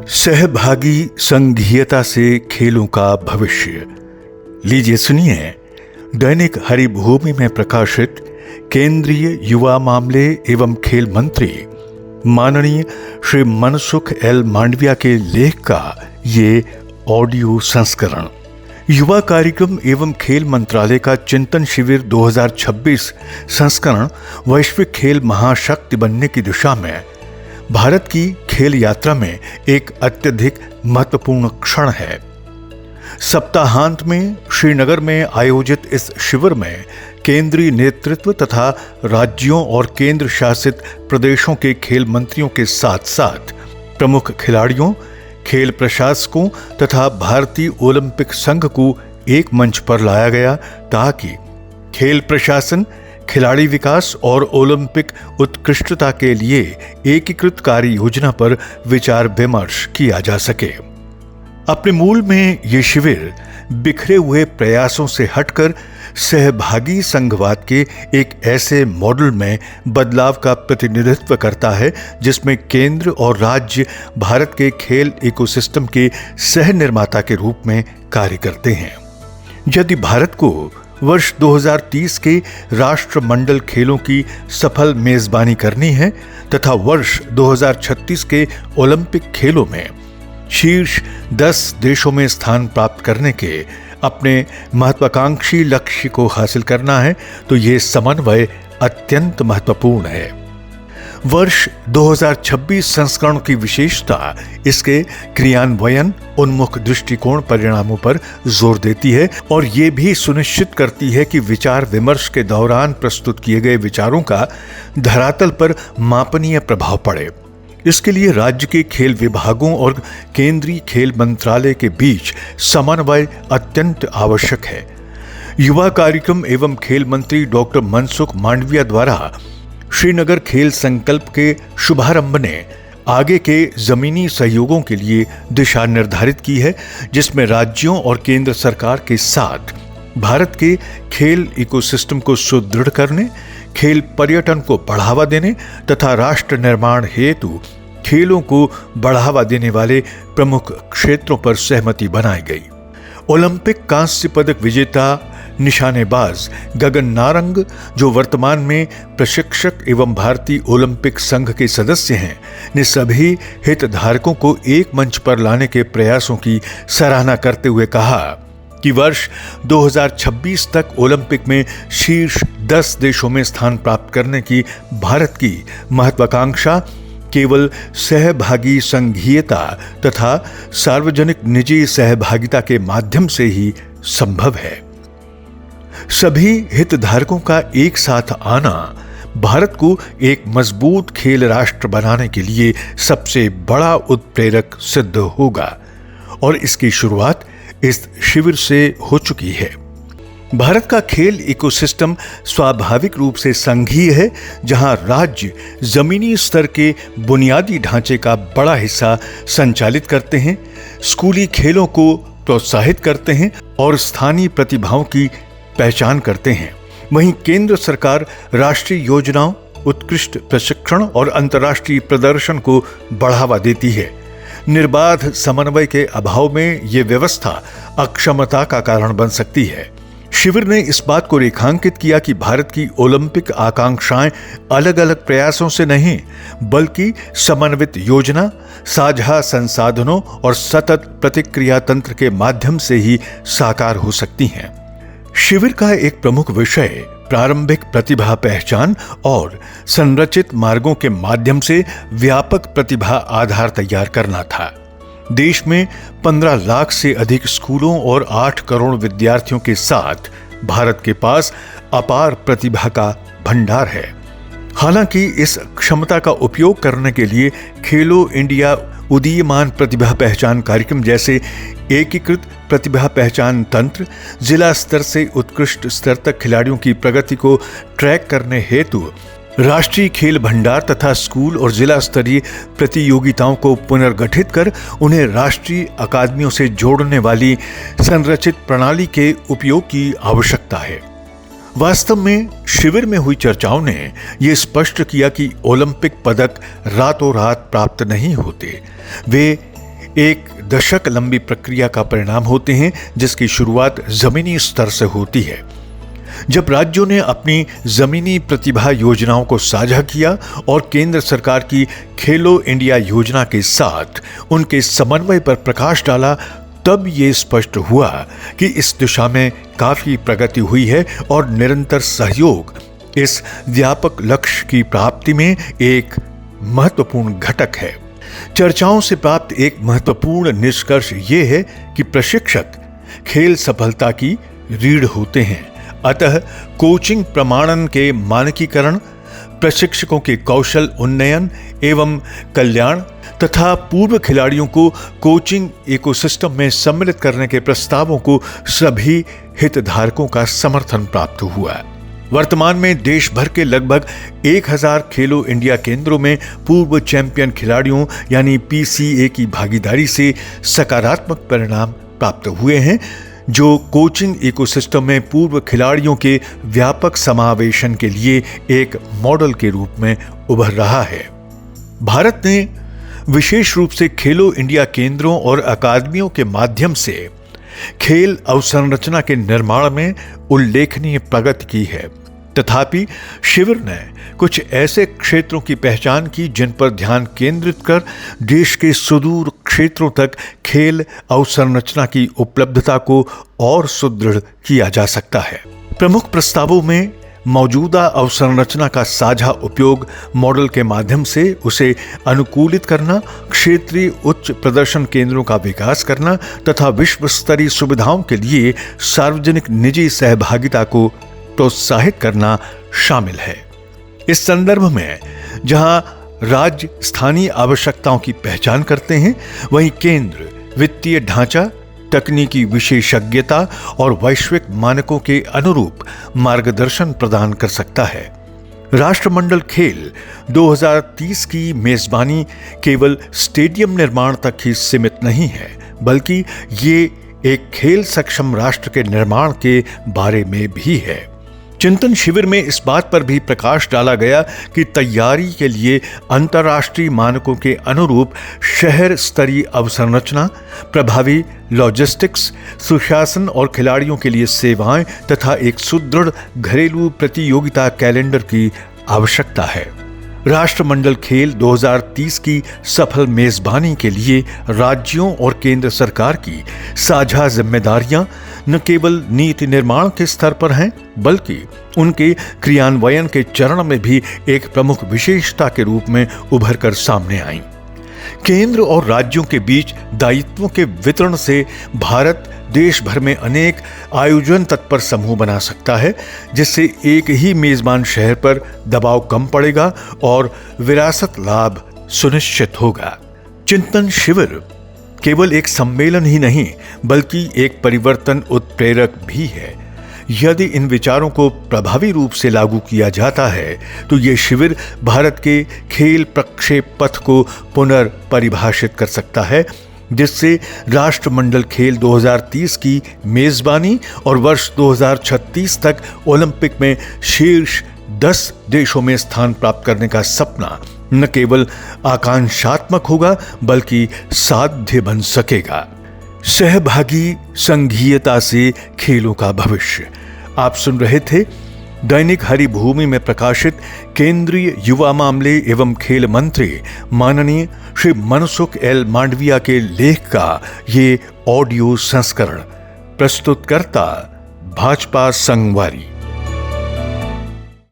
सहभागी संघीयता से खेलों का भविष्य। लीजिए सुनिए दैनिक हरिभूमि में प्रकाशित केंद्रीय युवा मामले एवं खेल मंत्री माननीय श्री मनसुख एल मांडविया के लेख का ये ऑडियो संस्करण। युवा कार्यक्रम एवं खेल मंत्रालय का चिंतन शिविर 2026 संस्करण वैश्विक खेल महाशक्ति बनने की दिशा में भारत की खेल यात्रा में एक अत्यधिक महत्वपूर्ण क्षण है। सप्ताहांत में श्रीनगर में आयोजित इस शिविर में केंद्रीय नेतृत्व तथा राज्यों और केंद्र शासित प्रदेशों के खेल मंत्रियों के साथ साथ प्रमुख खिलाड़ियों, खेल प्रशासकों तथा भारतीय ओलंपिक संघ को एक मंच पर लाया गया ताकि खेल प्रशासन, खिलाड़ी विकास और ओलंपिक उत्कृष्टता के लिए एकीकृत कार्य योजना पर विचार विमर्श किया जा सके। अपने मूल में ये शिविर बिखरे हुए प्रयासों से हटकर सहभागी संघवाद के एक ऐसे मॉडल में बदलाव का प्रतिनिधित्व करता है जिसमें केंद्र और राज्य भारत के खेल इकोसिस्टम के सह निर्माता के रूप में कार्य करते हैं। यदि भारत को वर्ष 2030 के राष्ट्रमंडल खेलों की सफल मेजबानी करनी है तथा वर्ष 2036 के ओलंपिक खेलों में शीर्ष 10 देशों में स्थान प्राप्त करने के अपने महत्वाकांक्षी लक्ष्य को हासिल करना है तो ये समन्वय अत्यंत महत्वपूर्ण है। वर्ष 2026 संस्करण की विशेषता इसके क्रियान्वयन उन्मुख दृष्टिकोण परिणामों पर जोर देती है और ये भी सुनिश्चित करती है कि विचार विमर्श के दौरान प्रस्तुत किए गए विचारों का धरातल पर मापनीय प्रभाव पड़े। इसके लिए राज्य के खेल विभागों और केंद्रीय खेल मंत्रालय के बीच समन्वय अत्यंत आवश्यक है। युवा कार्यक्रम एवं खेल मंत्री डॉक्टर मनसुख मांडविया द्वारा श्रीनगर खेल संकल्प के शुभारंभ ने आगे के जमीनी सहयोगों के लिए दिशा निर्धारित की है, जिसमें राज्यों और केंद्र सरकार के साथ भारत के खेल इकोसिस्टम को सुदृढ़ करने, खेल पर्यटन को बढ़ावा देने तथा राष्ट्र निर्माण हेतु खेलों को बढ़ावा देने वाले प्रमुख क्षेत्रों पर सहमति बनाई गई। ओलंपिक कांस्य पदक विजेता निशानेबाज गगन नारंग, जो वर्तमान में प्रशिक्षक एवं भारतीय ओलंपिक संघ के सदस्य हैं, ने सभी हितधारकों को एक मंच पर लाने के प्रयासों की सराहना करते हुए कहा कि वर्ष 2026 तक ओलंपिक में शीर्ष 10 देशों में स्थान प्राप्त करने की भारत की महत्वाकांक्षा केवल सहभागी संघीयता तथा सार्वजनिक निजी सहभागिता के माध्यम से ही संभव है। सभी हितधारकों का एक साथ आना भारत को एक मजबूत खेल राष्ट्र बनाने के लिए सबसे बड़ा उत्प्रेरक सिद्ध होगा और इसकी शुरुआत इस शिविर से हो चुकी है। भारत का खेल इकोसिस्टम स्वाभाविक रूप से संघीय है, जहां राज्य जमीनी स्तर के बुनियादी ढांचे का बड़ा हिस्सा संचालित करते हैं, स्कूली खेलों को प्रोत्साहित करते हैं और स्थानीय प्रतिभाओं की पहचान करते हैं। वहीं केंद्र सरकार राष्ट्रीय योजनाओं, उत्कृष्ट प्रशिक्षण और अंतर्राष्ट्रीय प्रदर्शन को बढ़ावा देती है। निर्बाध समन्वय के अभाव में ये व्यवस्था अक्षमता का कारण बन सकती है। शिविर ने इस बात को रेखांकित किया कि भारत की ओलंपिक आकांक्षाएं अलग अलग प्रयासों से नहीं बल्कि समन्वित योजना, साझा संसाधनों और सतत प्रतिक्रिया तंत्र के माध्यम से ही साकार हो सकती हैं। शिविर का एक प्रमुख विषय प्रारंभिक प्रतिभा पहचान और संरचित मार्गों के माध्यम से व्यापक प्रतिभा आधार तैयार करना था। देश में 15 लाख से अधिक स्कूलों और 8 करोड़ विद्यार्थियों के साथ भारत के पास अपार प्रतिभा का भंडार है। हालांकि इस क्षमता का उपयोग करने के लिए खेलो इंडिया उदीयमान प्रतिभा पहचान कार्यक्रम जैसे एकीकृत प्रतिभा पहचान तंत्र, जिला स्तर से उत्कृष्ट स्तर तक खिलाड़ियों की प्रगति को ट्रैक करने हेतु राष्ट्रीय खेल भंडार तथा स्कूल और जिला स्तरीय प्रतियोगिताओं को पुनर्गठित कर उन्हें राष्ट्रीय अकादमियों से जोड़ने वाली संरचित प्रणाली के उपयोग की आवश्यकता है। वास्तव में शिविर में हुई चर्चाओं ने यह स्पष्ट किया कि ओलंपिक पदक रातों रात प्राप्त नहीं होते, वे एक दशक लंबी प्रक्रिया का परिणाम होते हैं, जिसकी शुरुआत जमीनी स्तर से होती है। जब राज्यों ने अपनी जमीनी प्रतिभा योजनाओं को साझा किया और केंद्र सरकार की खेलो इंडिया योजना के साथ उनके समन्वय पर प्रकाश डाला, तब ये स्पष्ट हुआ कि इस दिशा में काफी प्रगति हुई है और निरंतर सहयोग इस व्यापक लक्ष्य की प्राप्ति में एक महत्वपूर्ण घटक है। चर्चाओं से प्राप्त एक महत्वपूर्ण निष्कर्ष ये है कि प्रशिक्षक खेल सफलता की रीढ़ होते हैं। अतः कोचिंग प्रमाणन के मानकीकरण, प्रशिक्षकों के कौशल उन्नयन एवं कल्याण तथा पूर्व खिलाड़ियों को कोचिंग इकोसिस्टम में सम्मिलित करने के प्रस्तावों को सभी हितधारकों का समर्थन प्राप्त हुआ। वर्तमान में देश भर के लगभग 1000 खेलो इंडिया केंद्रों में पूर्व चैंपियन खिलाड़ियों यानी पीसीए की भागीदारी से सकारात्मक परिणाम प्राप्त हुए हैं, जो कोचिंग इकोसिस्टम में पूर्व खिलाड़ियों के व्यापक समावेशन के लिए एक मॉडल के रूप में उभर रहा है। भारत ने विशेष रूप से खेलो इंडिया केंद्रों और अकादमियों के माध्यम से खेल अवसंरचना के निर्माण में उल्लेखनीय प्रगति की है। तथापि शिविर ने कुछ ऐसे क्षेत्रों की पहचान की जिन पर ध्यान केंद्रित कर देश के सुदूर क्षेत्रों तक खेल अवसंरचना की उपलब्धता को और सुदृढ़ किया जा सकता है। प्रमुख प्रस्तावों में मौजूदा अवसंरचना का साझा उपयोग मॉडल के माध्यम से उसे अनुकूलित करना, क्षेत्रीय उच्च प्रदर्शन केंद्रों का विकास करना तथा विश्व स्तरीय सुविधाओं के लिए सार्वजनिक निजी सहभागिता को प्रोत्साहित करना शामिल है। इस संदर्भ में जहां राज्य स्थानीय आवश्यकताओं की पहचान करते हैं, वहीं केंद्र वित्तीय ढांचा, तकनीकी विशेषज्ञता और वैश्विक मानकों के अनुरूप मार्गदर्शन प्रदान कर सकता है। राष्ट्रमंडल खेल 2030 की मेजबानी केवल स्टेडियम निर्माण तक ही सीमित नहीं है, बल्कि ये एक खेल सक्षम राष्ट्र के निर्माण के बारे में भी है। चिंतन शिविर में इस बात पर भी प्रकाश डाला गया कि तैयारी के लिए अंतर्राष्ट्रीय मानकों के अनुरूप शहर स्तरीय अवसंरचना, प्रभावी लॉजिस्टिक्स, सुशासन और खिलाड़ियों के लिए सेवाएं तथा एक सुदृढ़ घरेलू प्रतियोगिता कैलेंडर की आवश्यकता है। राष्ट्रमंडल खेल 2030 की सफल मेजबानी के लिए राज्यों और केंद्र सरकार की साझा जिम्मेदारियां न केवल नीति निर्माण के स्तर पर हैं, बल्कि उनके क्रियान्वयन के चरण में भी एक प्रमुख विशेषता के रूप में उभर कर सामने आई। केंद्र और राज्यों के बीच दायित्वों के वितरण से भारत देश भर में अनेक आयोजन तत्पर समूह बना सकता है, जिससे एक ही मेजबान शहर पर दबाव कम पड़ेगा और विरासत लाभ सुनिश्चित होगा। चिंतन शिविर केवल एक सम्मेलन ही नहीं, बल्कि एक परिवर्तन उत्प्रेरक भी है। यदि इन विचारों को प्रभावी रूप से लागू किया जाता है तो ये शिविर भारत के खेल प्रक्षेप पथ को पुनर्परिभाषित कर सकता है, जिससे राष्ट्रमंडल खेल 2030 की मेजबानी और वर्ष 2036 तक ओलंपिक में शीर्ष 10 देशों में स्थान प्राप्त करने का सपना न केवल आकांक्षात्मक होगा, बल्कि साध्य बन सकेगा। सहभागी संघीयता से खेलों का भविष्य। आप सुन रहे थे दैनिक हरिभूमि में प्रकाशित केंद्रीय युवा मामले एवं खेल मंत्री माननीय श्री मनसुख एल मांडविया के लेख का ये ऑडियो संस्करण। प्रस्तुतकर्ता भाजपा संगवारी।